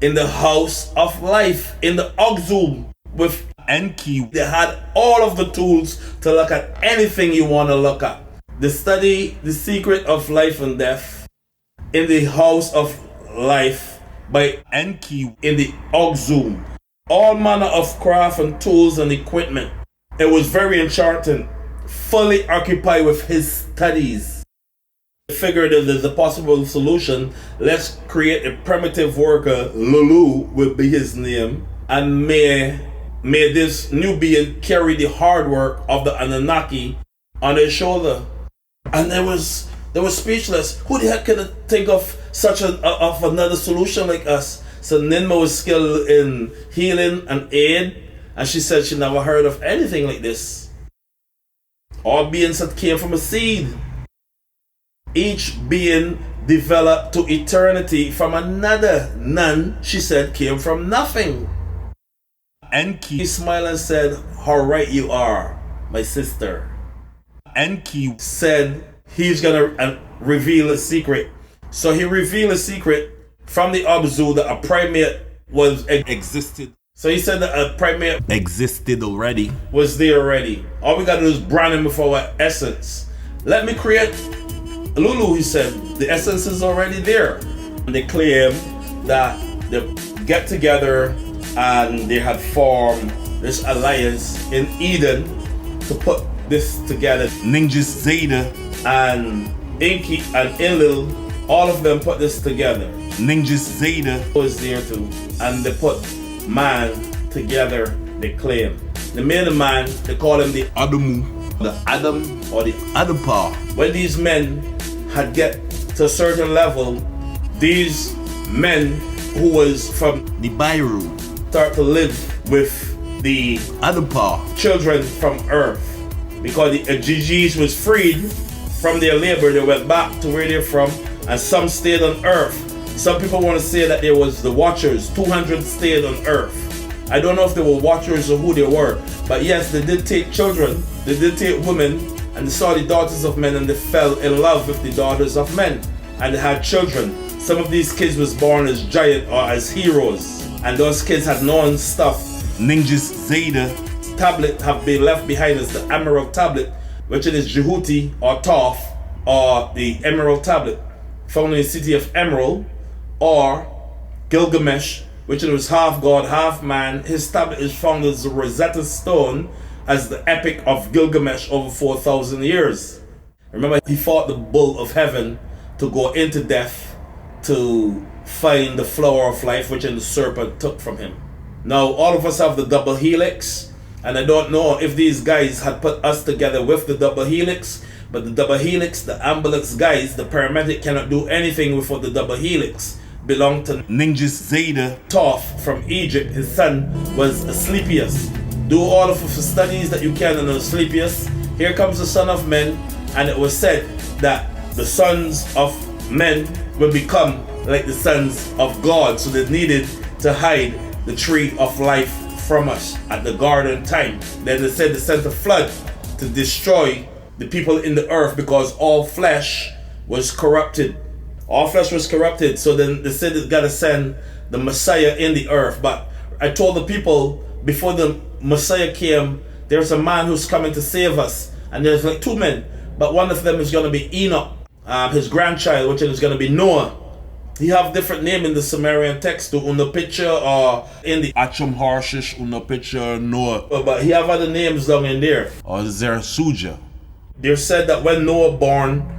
in the House of Life, in the Oxum with Enki. they had all of the tools to look at anything you want to look at. They study the secret of life and death in the House of Life by Enki. in the Oxum. All manner of craft and tools and equipment. It was very enchanting, fully occupied with his studies. They figured that there's a possible solution. Let's create a primitive worker, Lulu will be his name, and may this new being carry the hard work of the Anunnaki on their shoulder. And they were speechless. Who the heck could think of such of another solution like us? So Ninma was skilled in healing and aid, and she said she never heard of anything like this. All beings that came from a seed. Each being developed to eternity from another. None, she said, came from nothing. Enki. He smiled and said, how right you are, my sister. Enki Said he's gonna reveal a secret. So he revealed a secret from the Abzu that a primate was existed. So he said that a primate Existed already. was there already. All we gotta do is brand him with our essence. Let me create Lulu, he said. The essence is already there. And they claim that they get together and they had formed this alliance in Eden to put this together. Ninjas Zeta. And Enki and Enlil, all of them put this together. Ninjas Zeta. Was there too. And they put man together, they claim. They made a man, they call him the Adamu. Adam or the Adapa. when these men had get to a certain level, these men who was from Nibiru. start to live with the Adapa. children from Earth. Because the Gigis was freed from their labor, they went back to where they're from, and some stayed on Earth. Some people want to say that there was the Watchers, 200 stayed on Earth. I don't know if they were Watchers or who they were, but yes, they did take children, they did take women, and they saw the daughters of men and they fell in love with the daughters of men, and they had children. Some of these kids was born as giant or as heroes, and those kids had known stuff. Ninjas Zeta. Tablet have been left behind as the Emerald Tablet, which is Jehuti or Thoth, or the Emerald Tablet, found in the city of Emerald, or Gilgamesh, which was half god, half man. His tablet is found as the Rosetta Stone, as the epic of Gilgamesh over 4,000 years. Remember, he fought the bull of heaven to go into death to find the flower of life, which the serpent took from him. Now, all of us have the double helix, and I don't know if these guys had put us together with the double helix, but the double helix, the ambulance guys, the paramedic cannot do anything without the double helix. Belonged to Ninjas Zeta. Thoth from Egypt. His son was Asclepius. Do all of the studies that you can on Asclepius. Here comes the son of men, and it was said that the sons of men will become like the sons of God. So they needed to hide the tree of life from us at the garden time. Then they said they sent a flood to destroy the people in the earth because all flesh was corrupted. All flesh was corrupted. So then they said they got to send the Messiah in the earth. But I told the people before the Messiah came, there's a man who's coming to save us. And there's like two men. But one of them is going to be Enoch, his grandchild, which is going to be Noah. He have different name in the Sumerian text, on the picture or in the Achum Harshish on the picture Noah. But he have other names down in there. Or Zerasuja. They said that when Noah born,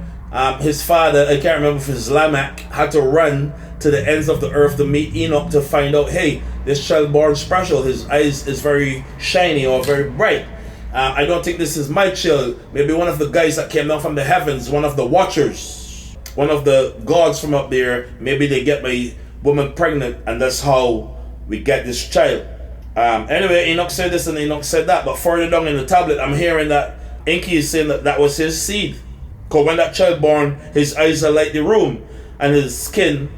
his father, I can't remember if it's Lamech, had to run to the ends of the earth to meet Enoch to find out, hey, this child born special. His eyes is very shiny or very bright. I don't think this is my child. Maybe one of the guys that came down from the heavens, one of the watchers, one of the gods from up there. Maybe they get my woman pregnant, and that's how we get this child. Anyway, Enoch said this and Enoch said that. But further down in the tablet, I'm hearing that Enki is saying that that was his seed. Because when that child born, his eyes are like the room, and his skin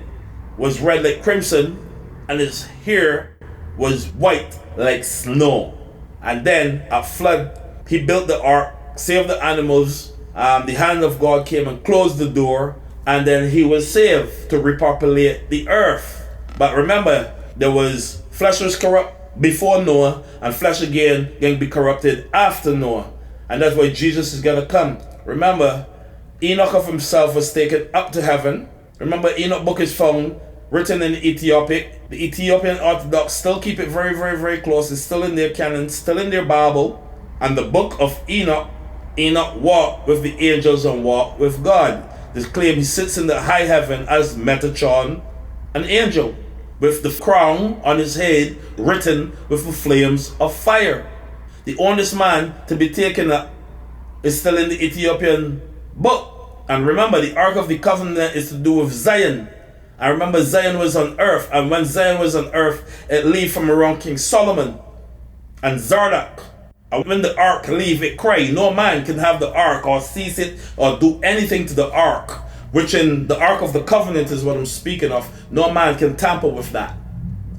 was red like crimson, and his hair was white like snow. And then at flood, he built the ark, saved the animals. The hand of God came and closed the door, and then he was saved to repopulate the earth. But remember, there was flesh was corrupt before Noah, and flesh again can be corrupted after Noah. And that's why Jesus is going to come. Remember, Enoch of himself was taken up to heaven. Remember, Enoch book is found written in Ethiopic. The Ethiopian Orthodox still keep it very, very, very close. It's still in their canon, still in their Bible. And the book of Enoch, Enoch walked with the angels and walked with God. They claim he sits in the high heaven as Metatron, an angel, with the crown on his head written with the flames of fire. The oldest man to be taken up is still in the Ethiopian book. And remember, the Ark of the Covenant is to do with Zion. I remember Zion was on earth, and when Zion was on earth, it leave from around King Solomon and Zardak. And when the ark leave, it cry. No man can have the ark or seize it or do anything to the ark, which in the Ark of the Covenant is what I'm speaking of. No man can tamper with that.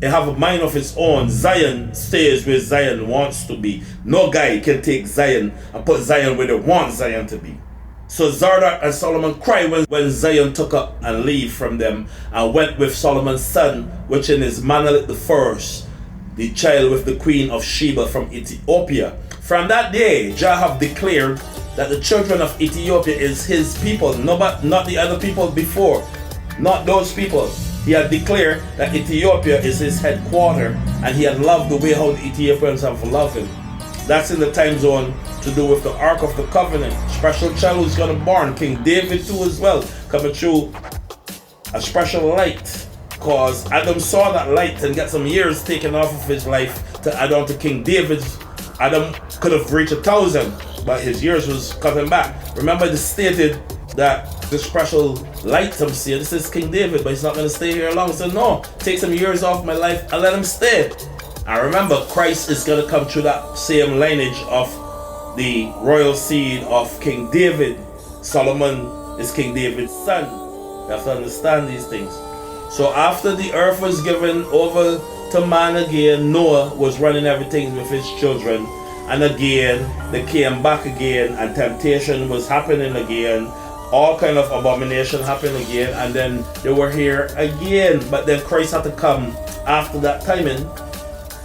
It have a mind of its own. Zion stays where Zion wants to be. No guy can take Zion and put Zion where they want Zion to be. So Zardak and Solomon cried when Zion took up and leave from them and went with Solomon's son, which in is Menelik I, the child with the queen of Sheba from Ethiopia. From that day, Jah have declared that the children of Ethiopia is his people, not the other people before, not those people. He had declared that Ethiopia is his headquarter, and he had loved the way how the Ethiopians have loved him. That's in the time zone to do with the Ark of the Covenant. Special child who's gonna born, King David too as well, coming through a special light. Cause Adam saw that light and got some years taken off of his life to add on to King David's. Adam could have reached 1,000, but his years was cutting back. Remember, it stated that the special light, I'm saying, this is King David, but he's not gonna stay here long. So no, take some years off my life and let him stay. I remember Christ is going to come through that same lineage of the royal seed of King David. Solomon is King David's son. You have to understand these things. So after the earth was given over to man again, Noah was running everything with his children. And again, they came back again, and temptation was happening again. All kind of abomination happened again, and then they were here again. But then Christ had to come after that timing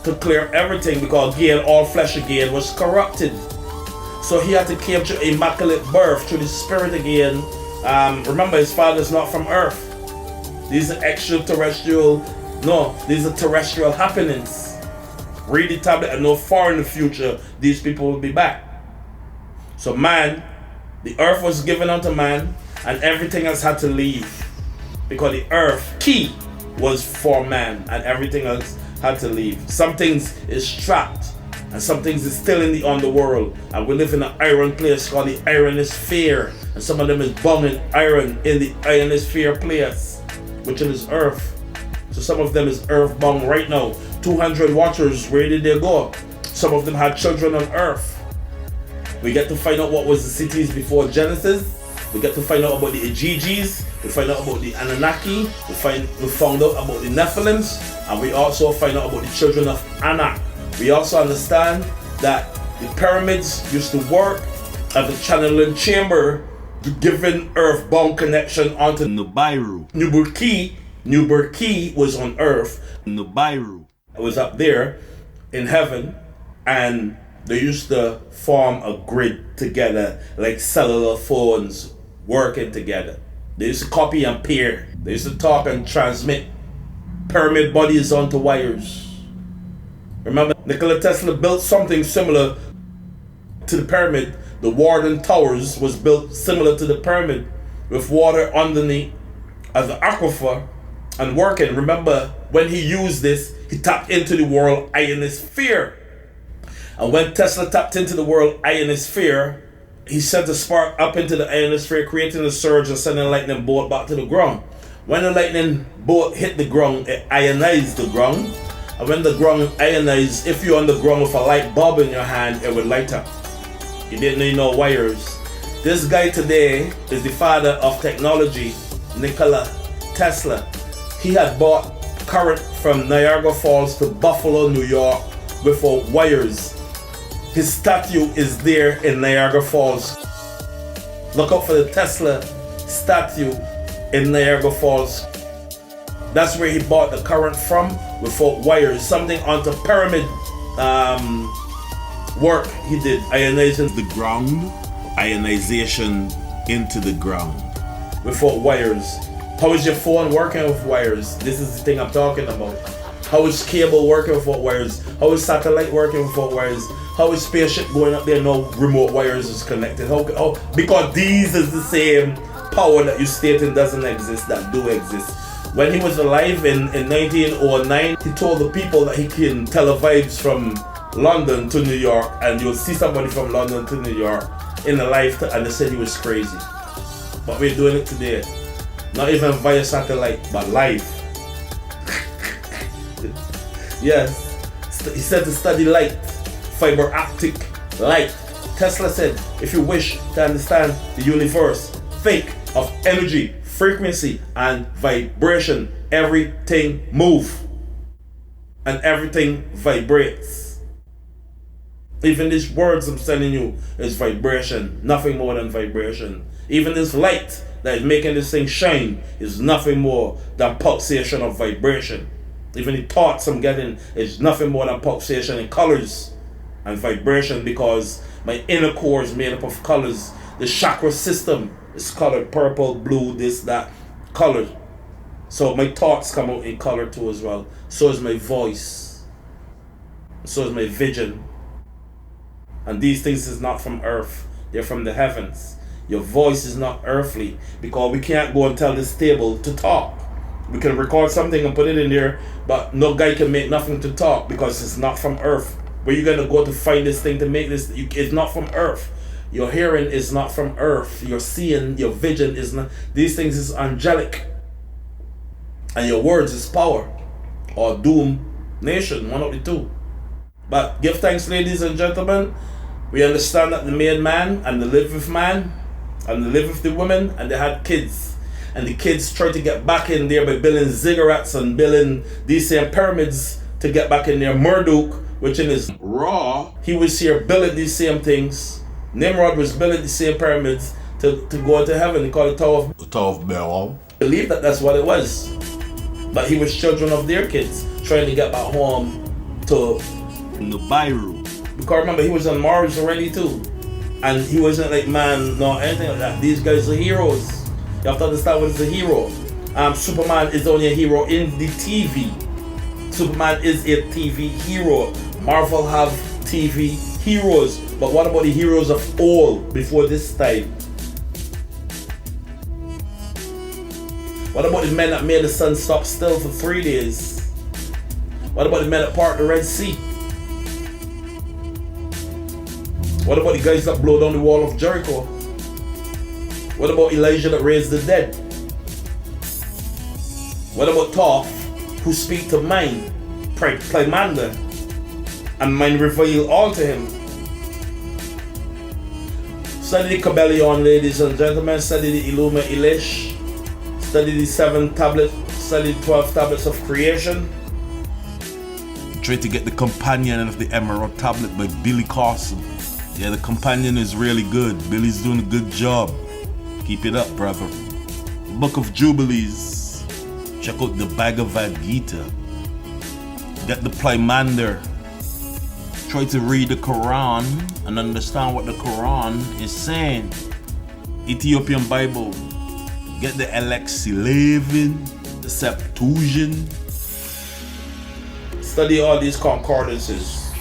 to clear everything, because again all flesh again was corrupted. So he had to come to immaculate birth through the spirit again. Remember, his father's not from earth. These are extraterrestrial, no, these are terrestrial happenings. Read the tablet and know far in the future these people will be back. So man, the earth was given unto man, and everything else had to leave, because the earth key was for man, and everything else had to leave. Some things is trapped, and some things is still in the underworld, and we live in an iron place called the ionosphere, and some of them is bound in iron in the ionosphere place, which is earth. So some of them is earth bound right now. 200 watchers, where did they go? Some of them had children on earth. We get to find out what was the cities before Genesis. We get to find out about the Igigis, we find out about the Anunnaki, we found out about the Nephilims, and we also find out about the children of Anak. We also understand that the pyramids used to work as a channeling chamber to giving earthbound connection onto Nibiru. Nuberki was on earth. Nibiru. It was up there in heaven, and they used to form a grid together like cellular phones working together. They used to copy and pair. They used to talk and transmit pyramid bodies onto wires. Remember, Nikola Tesla built something similar to the pyramid. The Warden Towers was built similar to the pyramid with water underneath as an aquifer and working. Remember, when he used this, he tapped into the world ionosphere. And when Tesla tapped into the world ionosphere, he sent a spark up into the ionosphere, creating a surge and sending a lightning bolt back to the ground. When the lightning bolt hit the ground, it ionized the ground. And when the ground ionized, if you're on the ground with a light bulb in your hand, it would light up. You didn't need no wires. This guy today is the father of technology, Nikola Tesla. He had bought current from Niagara Falls to Buffalo, New York without wires. His statue is there in Niagara Falls. Look out for the Tesla statue in Niagara Falls. That's where he bought the current from without wires. Something onto pyramid work he did. Ionization The ground. Ionization into the ground. without wires. How is your phone working with wires? This is the thing I'm talking about. How is cable working without wires? How is satellite working without wires? How is spaceship going up there? No remote wires is connected. How? Because these is the same power that you stating doesn't exist that do exist. When he was alive in 1909, he told the people that he can televibes from London to New York, and you'll see somebody from London to New York in a life, and they said he was crazy. But we're doing it today. Not even via satellite, but live. Yes. He said to study light, fiber optic light. Tesla said, if you wish to understand the universe, think of energy, frequency, and vibration. Everything moves. And everything vibrates. Even these words I'm sending you is vibration. Nothing more than vibration. Even this light that is making this thing shine is nothing more than pulsation of vibration. Even the thoughts I'm getting is nothing more than pulsation in colors and vibration, because my inner core is made up of colors. The chakra system is colored purple, blue, this, that, colored. So my thoughts come out in color too as well. So is my voice. So is my vision. And these things is not from earth. They're from the heavens. Your voice is not earthly, because we can't go and tell this table to talk. We can record something and put it in there, but no guy can make nothing to talk because it's not from earth. Where you gonna go to find this thing to make this? It's not from earth. Your hearing is not from earth. Your seeing, your vision is not. These things is angelic. And your words is power. Or doom nation, one of the two. But give thanks, ladies and gentlemen. We understand that they made man, and they live with man, and they live with the women, and they had kids. And the kids tried to get back in there by building ziggurats and building these same pyramids to get back in there. Marduk, which in his Raw, he was here building these same things. Nimrod was building the same pyramids to go into heaven. They call it Tower of Babel. Believe that that's what it was. But he was children of their kids trying to get back home to Nibiru. Because remember, he was on Mars already too. And he wasn't like man, no, anything like that. These guys are heroes. You have to understand what is a hero. Superman is only a hero in the TV. Superman is a TV hero. Marvel have TV heroes. But what about the heroes of old before this time? What about the men that made the sun stop still for 3 days? What about the men that parted the Red Sea? What about the guys that blow down the wall of Jericho? What about Elijah that raised the dead? What about Toph, who speak to mind, Primander, and mind reveal all to him? Study the Kabbalah, ladies and gentlemen. Study the Illuma Elish. Study the 7 tablets. Study the 12 tablets of creation. Try to get the Companion of the Emerald Tablet by Billy Carson. Yeah, the Companion is really good. Billy's doing a good job. Keep it up, brother. Book of Jubilees. Check out the Bhagavad Gita. Get the Plymander. Try to read the Quran and understand what the Quran is saying. Ethiopian Bible. Get the LX11, the Septuagint. Study all these concordances.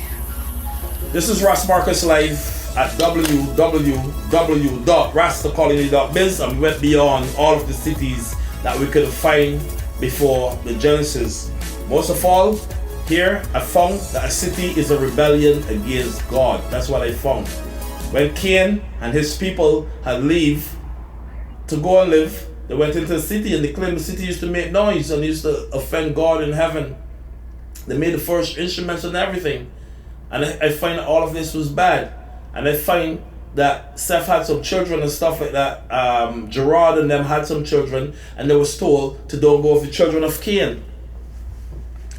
This is Ras Marcus Live at www.rastacolony.biz, and we went beyond all of the cities that we could find before the Genesis. Most of all, here I found that a city is a rebellion against God. That's what I found. When Cain and his people had leave to go and live, they went into the city and they claimed the city used to make noise and used to offend God in heaven. They made the first instruments and everything. And I find that all of this was bad. And I find that Seth had some children and stuff like that. Gerard and them had some children, and they was told to don't go with the children of Cain.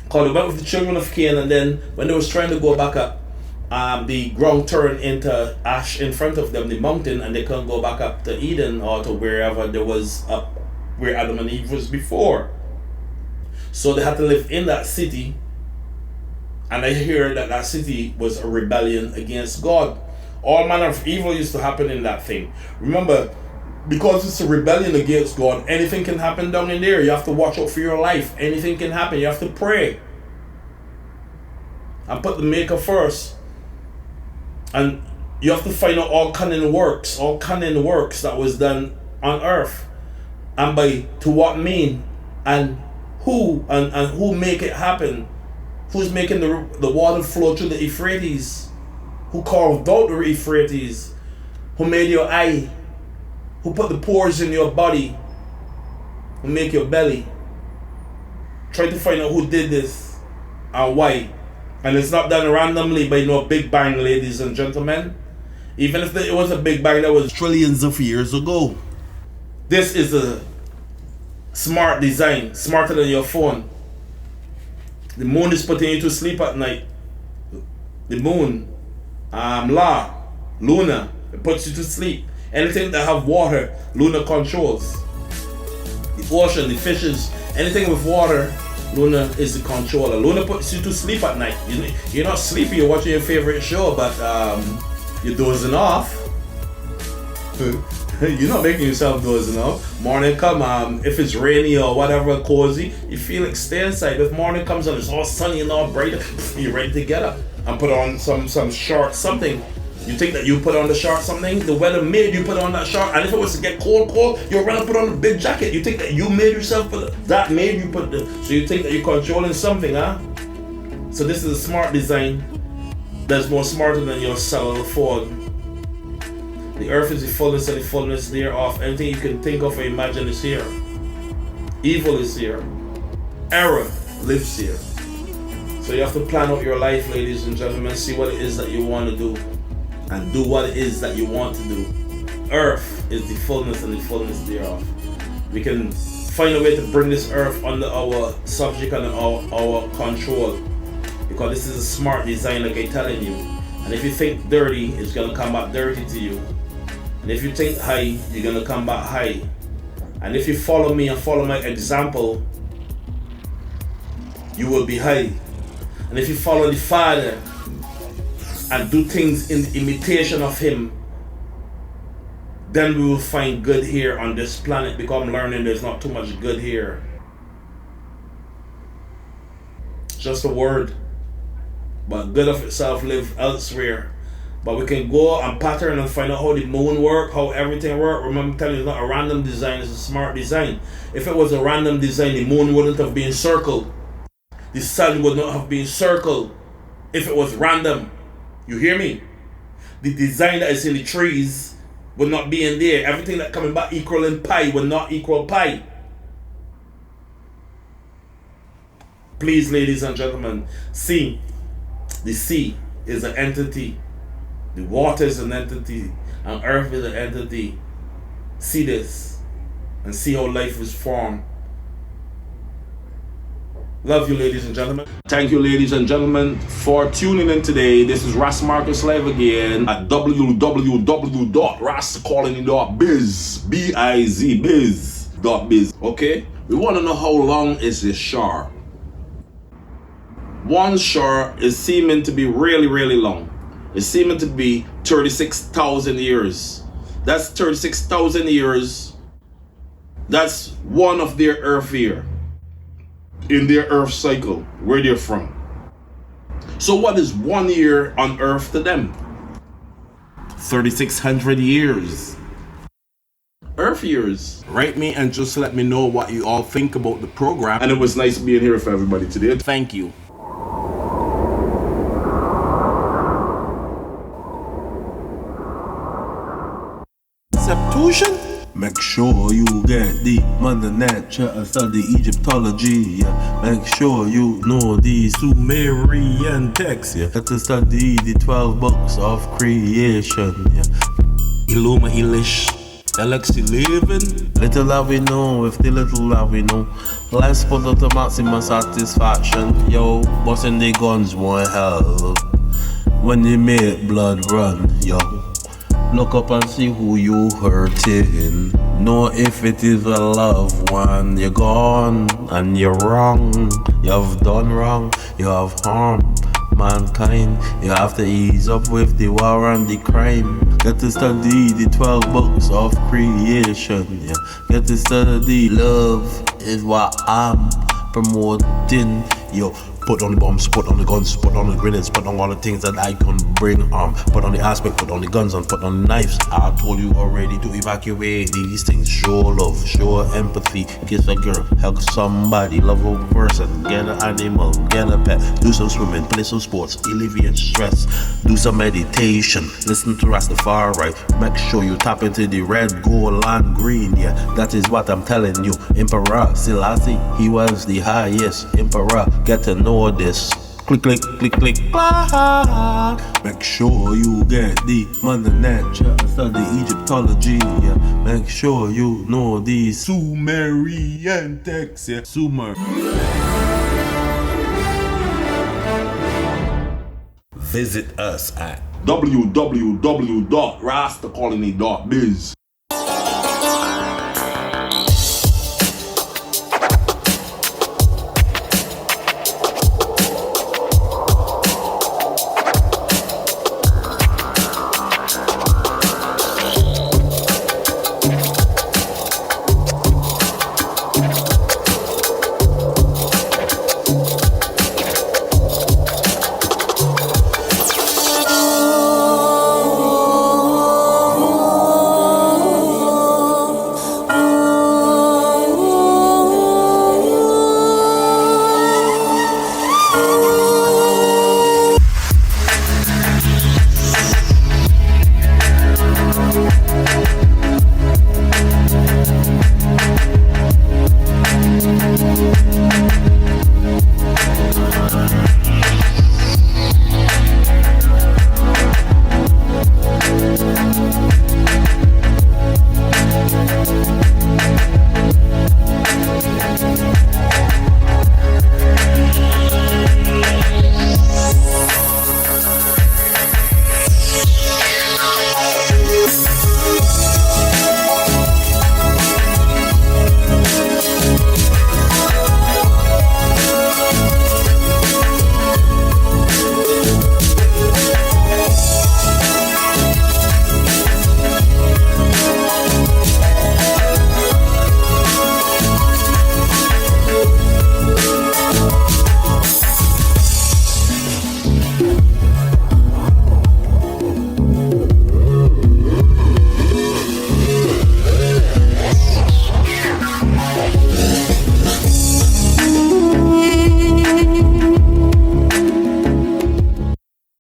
Because they went with the children of Cain, and then when they was trying to go back up, the ground turned into ash in front of them, the mountain, and they couldn't go back up to Eden or to wherever there was up where Adam and Eve was before. So they had to live in that city. And I hear that that city was a rebellion against God. All manner of evil used to happen in that thing. Remember, because it's a rebellion against God, anything can happen down in there. You have to watch out for your life. Anything can happen. You have to pray. And put the Maker first. And you have to find out all cunning works that was done on earth. And by to what mean, and who make it happen. Who's making the water flow through the Euphrates? Who carved out the Euphrates? Who made your eye? Who put the pores in your body? Who make your belly? Try to find out who did this and why. And it's not done randomly by no Big Bang, ladies and gentlemen. Even if it was a Big Bang that was trillions of years ago. This is a smart design, smarter than your phone. The moon is putting you to sleep at night. The moon, Luna, it puts you to sleep. Anything that have water, Luna controls. The ocean, the fishes, anything with water, Luna is the controller. Luna puts you to sleep at night. You're not sleepy, you're watching your favorite show, but you're dozing off. You're not making yourself dozing off. Morning come, if it's rainy or whatever, cozy, you feel like stay inside. If morning comes and it's all sunny and all bright, you're ready to get up and put on some short something. You think that you put on the short something, the weather made you put on that short, and if it was to get cold, you're gonna put on a big jacket. You think that you made yourself put that made you put the, so you think that you're controlling something, huh? So this is a smart design that's more smarter than your cellular phone. The earth is the fullness and the fullness thereof. Anything you can think of or imagine is here. Evil is here. Error lives here. So you have to plan out your life, ladies and gentlemen. See what it is that you want to do. And do what it is that you want to do. Earth is the fullness and the fullness thereof. We can find a way to bring this earth under our subject and our control. Because this is a smart design, like I'm telling you. And if you think dirty, it's going to come back dirty to you. And if you think high, you're going to come back high. And if you follow me and follow my example, you will be high. And if you follow the Father and do things in imitation of Him, then we will find good here on this planet, because I'm learning there's not too much good here. Just a word. But good of itself live elsewhere. But we can go and pattern and find out how the moon work, how everything work. Remember, I'm telling you, it's not a random design, it's a smart design. If it was a random design, the moon wouldn't have been circled. The sun would not have been circled if it was random. You hear me? The design that is in the trees would not be in there. Everything that coming back equaling pi will not equal pi. Please, ladies and gentlemen, see, the sea is an entity. The water is an entity. and Earth is an entity. See this and see how life is formed. Love you, ladies and gentlemen. Thank you, ladies and gentlemen, for tuning in today. This is Ras Marcus live again at www.rascolony.biz, biz.biz. Okay, we want to know how long is this shore. One shore is seeming to be really, really long. It's seeming to be 36,000 years. That's 36,000 years. That's one of their Earth year in their Earth cycle, where they're from. So what is 1 year on Earth to them? 3,600 years. Earth years. Write me and just let me know what you all think about the program. And it was nice being here for everybody today. Thank you. Septusion? Make sure you get the Mother Nature and study Egyptology. Yeah. Make sure you know the Sumerian texts. Yeah. Got to study the 12 books of creation. Yeah. Illuma Ilish. Alex11. Little that we know, if the little that we know. Let's put out the maximum satisfaction. Yo, busting the guns won't help when you make blood run, yo. Look up and see who you hurting. Know if it is a loved one. You're gone and you're wrong. You've done wrong. You have harmed mankind. You have to ease up with the war and the crime. Get to study the 12 books of creation. Yeah. Get to study love is what I'm promoting. Yo, put on the bombs, put on the guns, put on the grenades, put on all the things that I can bring put on the aspect, put on the guns and put on the knives. I told you already to evacuate these things. Show love, show empathy, kiss a girl, hug somebody, love a person, get an animal, get a pet, do some swimming, play some sports, alleviate stress, do some meditation, listen to Rastafari. Make sure you tap into the red, gold and green. Yeah, that is what I'm telling you. Emperor Selassie, he was the highest emperor. Get to know this. Click, click, click, click, clack. Make sure you get the Mother Nature and study Egyptology. Yeah. Make sure you know the Sumerian texts. Yeah. Sumer. Visit us at www.rascolony.biz.